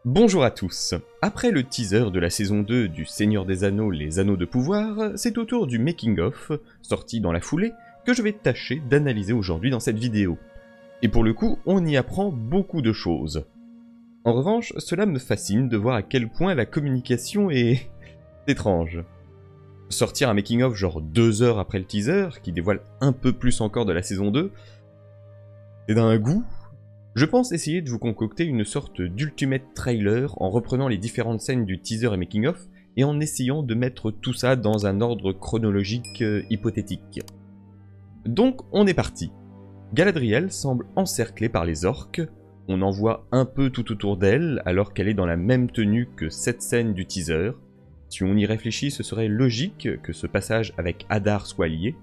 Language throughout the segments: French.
Bonjour à tous. Après le teaser de la saison 2 du Seigneur des Anneaux, les Anneaux de Pouvoir, c'est au tour du making-of, sorti dans la foulée, que je vais tâcher d'analyser aujourd'hui dans cette vidéo. Et pour le coup, on y apprend beaucoup de choses. En revanche, cela me fascine de voir à quel point la communication est étrange. Sortir un making-of genre 2 heures après le teaser, qui dévoile un peu plus encore de la saison 2, c'est d'un goût. Je pense essayer de vous concocter une sorte d'ultimate trailer en reprenant les différentes scènes du teaser et making-of et en essayant de mettre tout ça dans un ordre chronologique hypothétique. Donc on est parti. Galadriel semble encerclée par les orques, on en voit un peu tout autour d'elle alors qu'elle est dans la même tenue que cette scène du teaser. Si on y réfléchit, ce serait logique que ce passage avec Adar soit lié.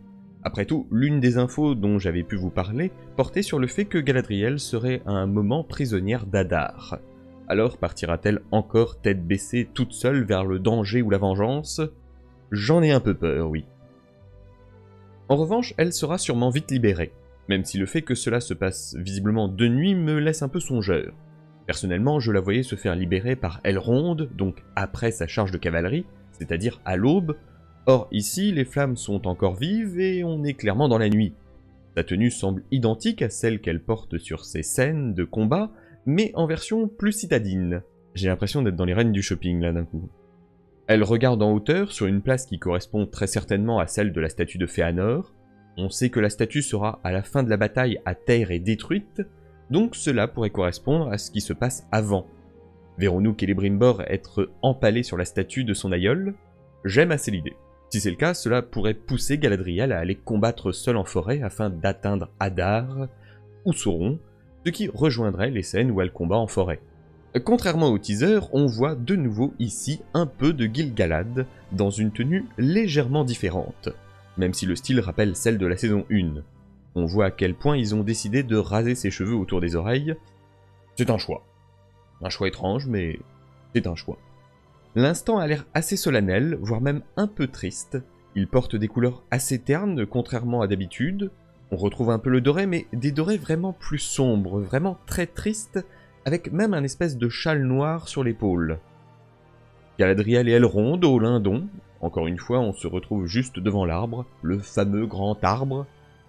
Après tout, l'une des infos dont j'avais pu vous parler portait sur le fait que Galadriel serait à un moment prisonnière d'Adar. Alors partira-t-elle encore tête baissée toute seule vers le danger ou la vengeance? J'en ai un peu peur, oui. En revanche, elle sera sûrement vite libérée, même si le fait que cela se passe visiblement de nuit me laisse un peu songeur. Personnellement, je la voyais se faire libérer par Elrond, donc après sa charge de cavalerie, c'est-à-dire à l'aube. Or ici, les flammes sont encore vives et on est clairement dans la nuit. Sa tenue semble identique à celle qu'elle porte sur ses scènes de combat, mais en version plus citadine. J'ai l'impression d'être dans les reines du shopping là d'un coup. Elle regarde en hauteur sur une place qui correspond très certainement à celle de la statue de Fëanor. On sait que la statue sera à la fin de la bataille à terre et détruite, donc cela pourrait correspondre à ce qui se passe avant. Verrons-nous Celebrimbor être empalé sur la statue de son aïeul? J'aime assez l'idée. Si c'est le cas, cela pourrait pousser Galadriel à aller combattre seule en forêt afin d'atteindre Adar ou Sauron, ce qui rejoindrait les scènes où elle combat en forêt. Contrairement au teaser, on voit de nouveau ici un peu de Gil-galad dans une tenue légèrement différente, même si le style rappelle celle de la saison 1. On voit à quel point ils ont décidé de raser ses cheveux autour des oreilles. C'est un choix. Un choix étrange, mais c'est un choix. L'instant a l'air assez solennel, voire même un peu triste. Il porte des couleurs assez ternes, contrairement à d'habitude. On retrouve un peu le doré, mais des dorés vraiment plus sombres, vraiment très tristes, avec même un espèce de châle noir sur l'épaule. Galadriel et Elrond au lindon. Encore une fois, on se retrouve juste devant l'arbre, le fameux grand arbre.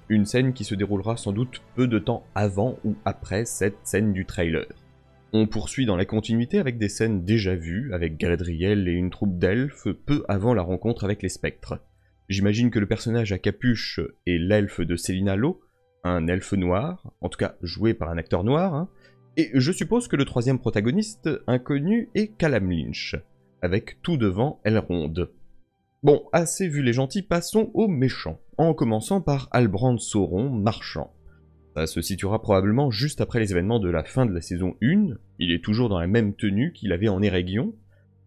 Une scène qui se déroulera sans doute peu de temps avant ou après cette scène du trailer. On poursuit dans la continuité avec des scènes déjà vues, avec Galadriel et une troupe d'elfes peu avant la rencontre avec les spectres. J'imagine que le personnage à capuche est l'elfe de Céline-Lô, un elfe noir, en tout cas joué par un acteur noir, et je suppose que le troisième protagoniste inconnu est Callum Lynch, avec tout devant Elrond. Bon, assez vu les gentils, passons aux méchants, en commençant par Halbrand Sauron, marchand. Ça se situera probablement juste après les événements de la fin de la saison 1, il est toujours dans la même tenue qu'il avait en Eregion.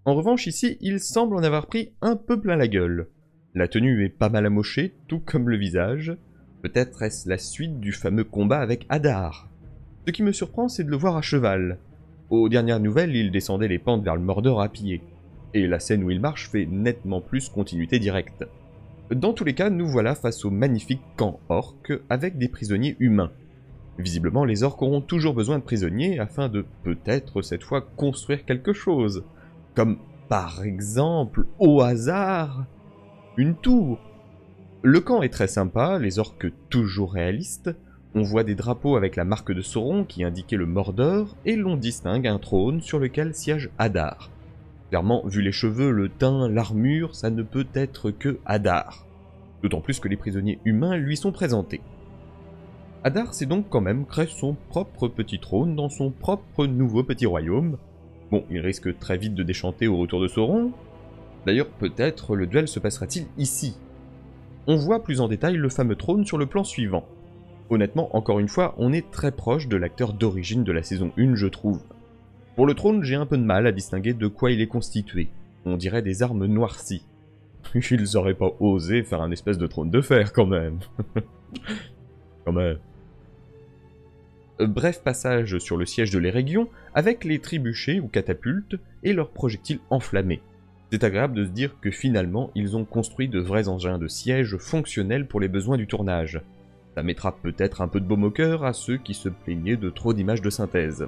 En revanche ici, il semble en avoir pris un peu plein la gueule. La tenue est pas mal amochée, tout comme le visage. Peut-être est-ce la suite du fameux combat avec Adar. Ce qui me surprend, c'est de le voir à cheval. Aux dernières nouvelles, il descendait les pentes vers le Mordor à pied. Et la scène où il marche fait nettement plus continuité directe. Dans tous les cas, nous voilà face au magnifique camp orc avec des prisonniers humains. Visiblement, les orcs auront toujours besoin de prisonniers afin de, peut-être cette fois, construire quelque chose. Comme, par exemple, au hasard, une tour. Le camp est très sympa, les orcs toujours réalistes. On voit des drapeaux avec la marque de Sauron qui indiquait le Mordor, et l'on distingue un trône sur lequel siège Adar. Clairement, vu les cheveux, le teint, l'armure, ça ne peut être que Adar. D'autant plus que les prisonniers humains lui sont présentés. Adar s'est donc quand même créé son propre petit trône dans son propre nouveau petit royaume. Bon, il risque très vite de déchanter au retour de Sauron. D'ailleurs, peut-être le duel se passera-t-il ici. On voit plus en détail le fameux trône sur le plan suivant. Honnêtement, encore une fois, on est très proche de l'acteur d'origine de la saison 1, je trouve. Pour le trône, j'ai un peu de mal à distinguer de quoi il est constitué. On dirait des armes noircies. Ils auraient pas osé faire un espèce de trône de fer, quand même. Quand même. Bref passage sur le siège de l'Eregion, avec les trébuchets ou catapultes et leurs projectiles enflammés. C'est agréable de se dire que finalement, ils ont construit de vrais engins de siège fonctionnels pour les besoins du tournage. Ça mettra peut-être un peu de baume au cœur à ceux qui se plaignaient de trop d'images de synthèse.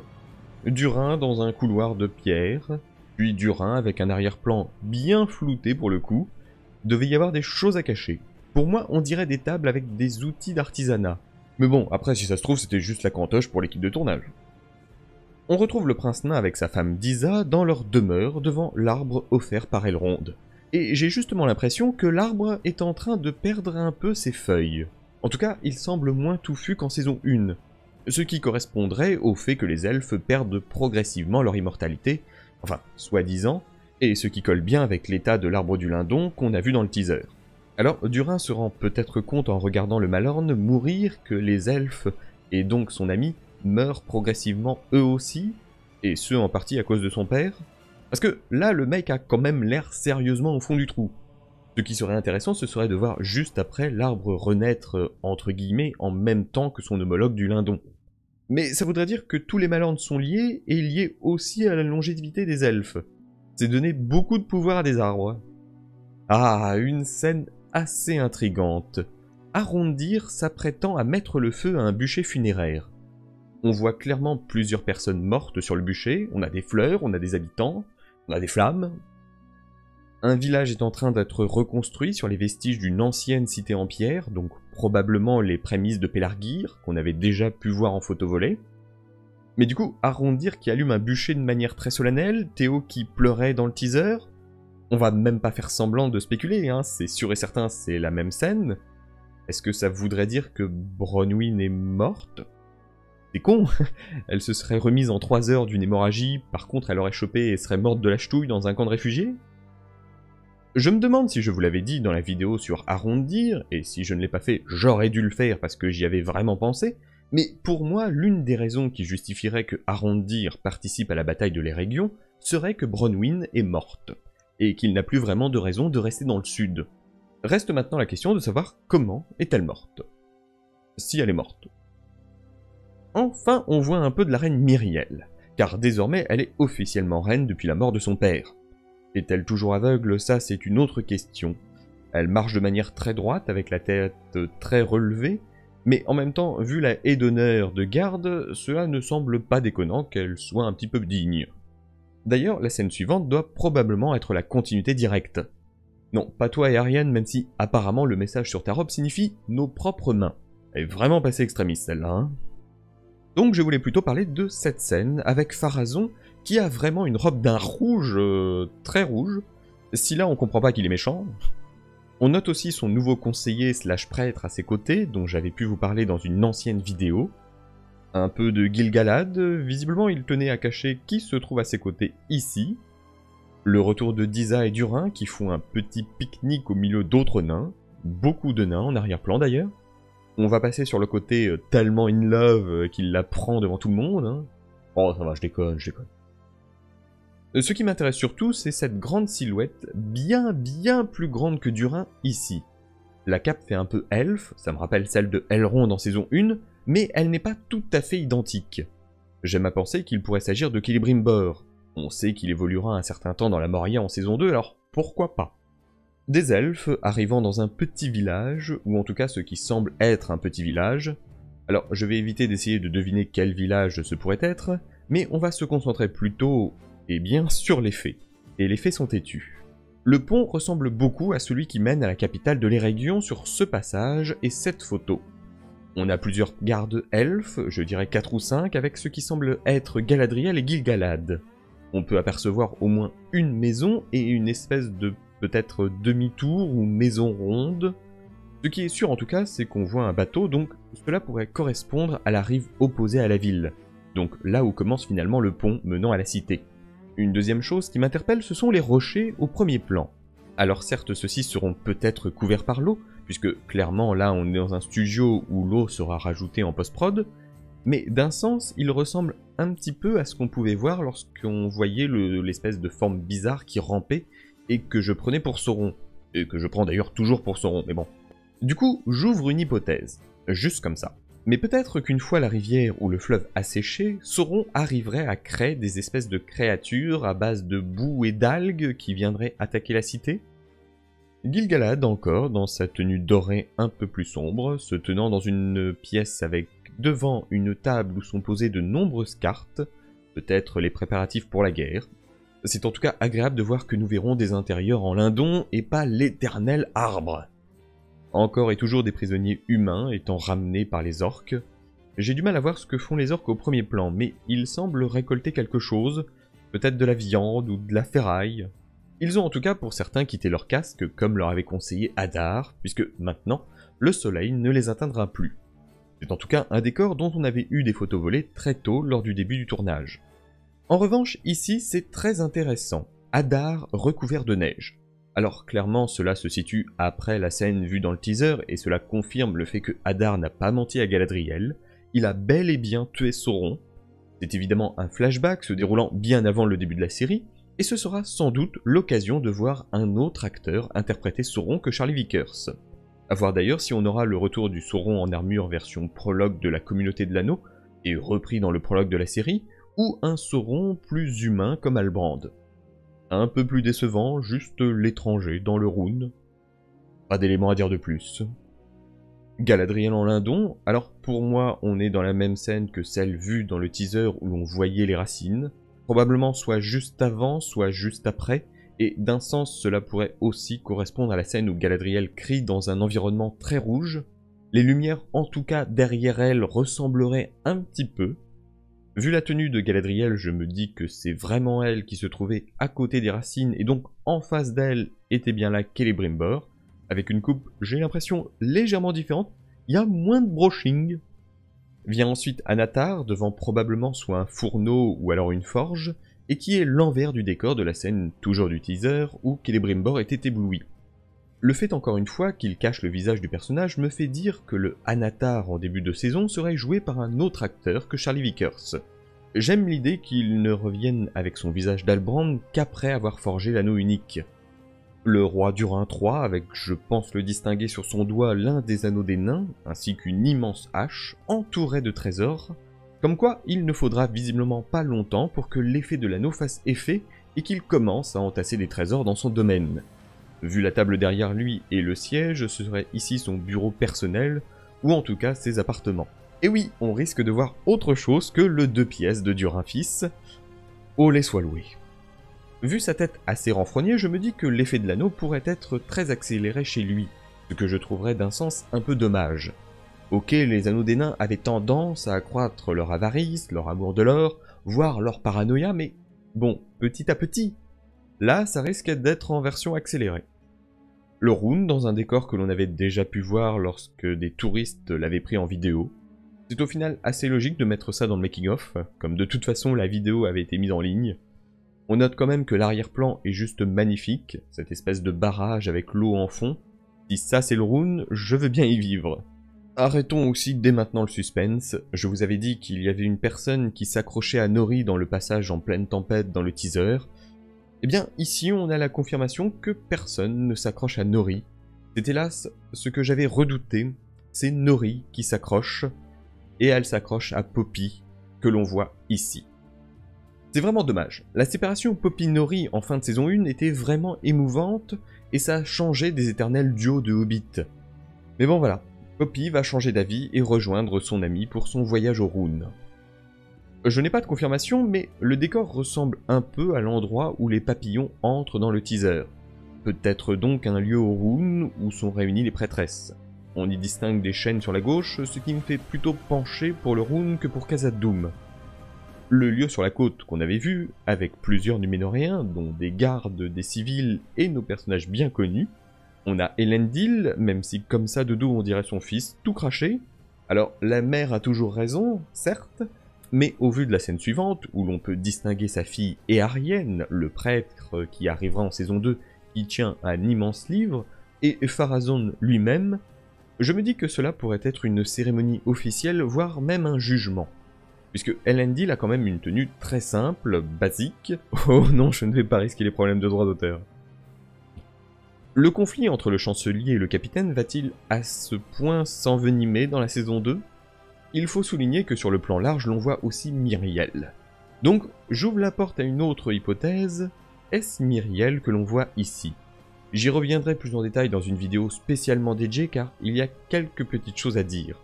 Durin dans un couloir de pierre, puis Durin avec un arrière-plan bien flouté pour le coup. Devait y avoir des choses à cacher. Pour moi, on dirait des tables avec des outils d'artisanat. Mais bon, après si ça se trouve, c'était juste la cantoche pour l'équipe de tournage. On retrouve le prince nain avec sa femme Disa dans leur demeure devant l'arbre offert par Elrond. Et j'ai justement l'impression que l'arbre est en train de perdre un peu ses feuilles. En tout cas, il semble moins touffu qu'en saison 1. Ce qui correspondrait au fait que les elfes perdent progressivement leur immortalité, enfin, soi-disant, et ce qui colle bien avec l'état de l'arbre du Lindon qu'on a vu dans le teaser. Alors, Durin se rend peut-être compte en regardant le Malorn mourir que les elfes, et donc son ami, meurent progressivement eux aussi, et ce en partie à cause de son père. Parce que là, le mec a quand même l'air sérieusement au fond du trou. Ce qui serait intéressant, ce serait de voir juste après l'arbre renaître, entre guillemets, en même temps que son homologue du Lindon. Mais ça voudrait dire que tous les Malorns sont liés, et liés aussi à la longévité des elfes. C'est donner beaucoup de pouvoir à des arbres. Ah, une scène assez intrigante. Arondir s'apprêtant à mettre le feu à un bûcher funéraire. On voit clairement plusieurs personnes mortes sur le bûcher, on a des fleurs, on a des habitants, on a des flammes. Un village est en train d'être reconstruit sur les vestiges d'une ancienne cité en pierre, donc probablement les prémices de Pelargir, qu'on avait déjà pu voir en photo volée. Mais du coup, Arondir qui allume un bûcher de manière très solennelle, Théo qui pleurait dans le teaser, on va même pas faire semblant de spéculer, hein, c'est sûr et certain c'est la même scène. Est-ce que ça voudrait dire que Bronwyn est morte ? C'est con. Elle se serait remise en 3 heures d'une hémorragie, par contre elle aurait chopé et serait morte de la ch'touille dans un camp de réfugiés ? Je me demande si je vous l'avais dit dans la vidéo sur Arondir, et si je ne l'ai pas fait, j'aurais dû le faire parce que j'y avais vraiment pensé, mais pour moi, l'une des raisons qui justifierait que Arondir participe à la bataille de l'Eregion serait que Bronwyn est morte, et qu'il n'a plus vraiment de raison de rester dans le sud. Reste maintenant la question de savoir comment est-elle morte. Si elle est morte. Enfin, on voit un peu de la reine Myriel, car désormais elle est officiellement reine depuis la mort de son père. Est-elle toujours aveugle? Ça, c'est une autre question. Elle marche de manière très droite, avec la tête très relevée, mais en même temps, vu la haie d'honneur de garde, cela ne semble pas déconnant qu'elle soit un petit peu digne. D'ailleurs, la scène suivante doit probablement être la continuité directe. Non, pas toi et Ariane, même si apparemment le message sur ta robe signifie « nos propres mains ». Elle est vraiment passée extrémiste celle-là, hein. Donc je voulais plutôt parler de cette scène avec Pharazôn qui a vraiment une robe d'un rouge très rouge. Si là on comprend pas qu'il est méchant. On note aussi son nouveau conseiller slash prêtre à ses côtés, dont j'avais pu vous parler dans une ancienne vidéo. Un peu de Gil-galad, visiblement il tenait à cacher qui se trouve à ses côtés ici. Le retour de Disa et Durin qui font un petit pique-nique au milieu d'autres nains. Beaucoup de nains en arrière-plan d'ailleurs. On va passer sur le côté tellement in love qu'il la prend devant tout le monde. Hein. Oh ça va, je déconne. Ce qui m'intéresse surtout, c'est cette grande silhouette, bien plus grande que Durin ici. La cape fait un peu elfe, ça me rappelle celle de Elrond en saison 1, mais elle n'est pas tout à fait identique. J'aime à penser qu'il pourrait s'agir de Celebrimbor. On sait qu'il évoluera un certain temps dans la Moria en saison 2, alors pourquoi pas? Des elfes arrivant dans un petit village, ou en tout cas ce qui semble être un petit village. Alors je vais éviter d'essayer de deviner quel village ce pourrait être, mais on va se concentrer plutôt, eh bien, sur les faits. Et les faits sont têtus. Le pont ressemble beaucoup à celui qui mène à la capitale de l'Eregion sur ce passage et cette photo. On a plusieurs gardes elfes, je dirais 4 ou 5, avec ce qui semble être Galadriel et Gil-galad. On peut apercevoir au moins une maison et une espèce de peut-être demi-tour ou maison ronde. Ce qui est sûr en tout cas, c'est qu'on voit un bateau, donc cela pourrait correspondre à la rive opposée à la ville. Donc là où commence finalement le pont menant à la cité. Une deuxième chose qui m'interpelle, ce sont les rochers au premier plan. Alors certes, ceux-ci seront peut-être couverts par l'eau, puisque clairement là on est dans un studio où l'eau sera rajoutée en post-prod, mais d'un sens, ils ressemblent un petit peu à ce qu'on pouvait voir lorsqu'on voyait l'espèce de forme bizarre qui rampait et que je prenais pour Sauron. Et que je prends d'ailleurs toujours pour Sauron, mais bon. Du coup, j'ouvre une hypothèse, juste comme ça. Mais peut-être qu'une fois la rivière ou le fleuve asséché, Sauron arriverait à créer des espèces de créatures à base de boue et d'algues qui viendraient attaquer la cité. Gil-galad encore, dans sa tenue dorée un peu plus sombre, se tenant dans une pièce avec devant une table où sont posées de nombreuses cartes. peut-être les préparatifs pour la guerre. C'est en tout cas agréable de voir que nous verrons des intérieurs en lindon et pas l'éternel arbre. Encore et toujours des prisonniers humains étant ramenés par les orques. J'ai du mal à voir ce que font les orques au premier plan, mais ils semblent récolter quelque chose, peut-être de la viande ou de la ferraille. Ils ont en tout cas pour certains quitté leur casque, comme leur avait conseillé Hadar, puisque maintenant, le soleil ne les atteindra plus. C'est en tout cas un décor dont on avait eu des photos volées très tôt lors du début du tournage. En revanche, ici, c'est très intéressant. Hadar recouvert de neige. Alors clairement, cela se situe après la scène vue dans le teaser, et cela confirme le fait que Hadar n'a pas menti à Galadriel. Il a bel et bien tué Sauron. C'est évidemment un flashback se déroulant bien avant le début de la série, et ce sera sans doute l'occasion de voir un autre acteur interpréter Sauron que Charlie Vickers. A voir d'ailleurs si on aura le retour du Sauron en armure version prologue de la Communauté de l'Anneau, et repris dans le prologue de la série, ou un Sauron plus humain comme Halbrand. Un peu plus décevant, juste l'étranger dans le Rhône. Pas d'éléments à dire de plus. Galadriel en lindon, alors pour moi on est dans la même scène que celle vue dans le teaser où l'on voyait les racines, probablement soit juste avant, soit juste après, et d'un sens cela pourrait aussi correspondre à la scène où Galadriel crie dans un environnement très rouge. Les lumières en tout cas derrière elle ressembleraient un petit peu. Vu la tenue de Galadriel, je me dis que c'est vraiment elle qui se trouvait à côté des racines et donc en face d'elle était bien là Celebrimbor, avec une coupe, j'ai l'impression, légèrement différente, il y a moins de brushing. Vient ensuite Anatar, devant probablement soit un fourneau ou alors une forge, et qui est l'envers du décor de la scène toujours du teaser où Celebrimbor était ébloui. Le fait encore une fois qu'il cache le visage du personnage me fait dire que le Anatar en début de saison serait joué par un autre acteur que Charlie Vickers. J'aime l'idée qu'il ne revienne avec son visage d'Halbrand qu'après avoir forgé l'anneau unique. Le roi Durin III, avec je pense le distinguer sur son doigt l'un des anneaux des nains, ainsi qu'une immense hache, entourée de trésors, comme quoi il ne faudra visiblement pas longtemps pour que l'effet de l'anneau fasse effet et qu'il commence à entasser des trésors dans son domaine. Vu la table derrière lui et le siège, ce serait ici son bureau personnel, ou en tout cas ses appartements. Et oui, on risque de voir autre chose que le 2 pièces de Durin fils. Oh les soit loués. Vu sa tête assez renfrognée, je me dis que l'effet de l'anneau pourrait être très accéléré chez lui, ce que je trouverais d'un sens un peu dommage. Ok, les anneaux des nains avaient tendance à accroître leur avarice, leur amour de l'or, voire leur paranoïa, mais bon, petit à petit. Là, ça risque d'être en version accélérée. Le Rhône, dans un décor que l'on avait déjà pu voir lorsque des touristes l'avaient pris en vidéo. C'est au final assez logique de mettre ça dans le making-of, comme de toute façon la vidéo avait été mise en ligne. On note quand même que l'arrière-plan est juste magnifique, cette espèce de barrage avec l'eau en fond. Si ça c'est le Rhône, je veux bien y vivre. Arrêtons aussi dès maintenant le suspense. Je vous avais dit qu'il y avait une personne qui s'accrochait à Nori dans le passage en pleine tempête dans le teaser. Eh bien, ici, on a la confirmation que personne ne s'accroche à Nori. C'est hélas ce que j'avais redouté. C'est Nori qui s'accroche, et elle s'accroche à Poppy, que l'on voit ici. C'est vraiment dommage. La séparation Poppy-Nori en fin de saison 1 était vraiment émouvante, et ça a changé des éternels duos de Hobbit. Mais bon voilà, Poppy va changer d'avis et rejoindre son ami pour son voyage au Rhône. Je n'ai pas de confirmation, mais le décor ressemble un peu à l'endroit où les papillons entrent dans le teaser. Peut-être donc un lieu au Rhône où sont réunies les prêtresses. On y distingue des chaînes sur la gauche, ce qui me fait plutôt pencher pour le Rhône que pour Khazad-dûm. Le lieu sur la côte qu'on avait vu, avec plusieurs Numénoréens, dont des gardes, des civils et nos personnages bien connus. On a Elendil, même si comme ça de dos on dirait son fils, tout craché. Alors la mère a toujours raison, certes, mais au vu de la scène suivante, où l'on peut distinguer sa fille Éarienne, le prêtre qui arrivera en saison 2, qui tient un immense livre, et Pharazôn lui-même, je me dis que cela pourrait être une cérémonie officielle, voire même un jugement. Puisque Elendil a quand même une tenue très simple, basique. Oh non, je ne vais pas risquer les problèmes de droit d'auteur. Le conflit entre le chancelier et le capitaine va-t-il à ce point s'envenimer dans la saison 2 ? Il faut souligner que sur le plan large, l'on voit aussi Myriel. Donc, j'ouvre la porte à une autre hypothèse. Est-ce Myriel que l'on voit ici ? J'y reviendrai plus en détail dans une vidéo spécialement dédiée car il y a quelques petites choses à dire.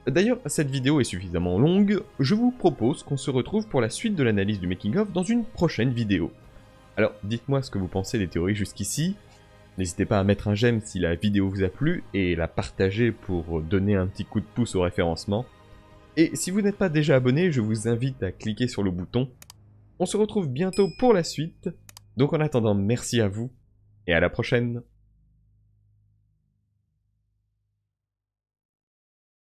D'ailleurs, cette vidéo est suffisamment longue, je vous propose qu'on se retrouve pour la suite de l'analyse du making-of dans une prochaine vidéo. Alors, dites-moi ce que vous pensez des théories jusqu'ici. N'hésitez pas à mettre un j'aime si la vidéo vous a plu et la partager pour donner un petit coup de pouce au référencement. Et si vous n'êtes pas déjà abonné, je vous invite à cliquer sur le bouton. On se retrouve bientôt pour la suite. Donc en attendant, merci à vous et à la prochaine.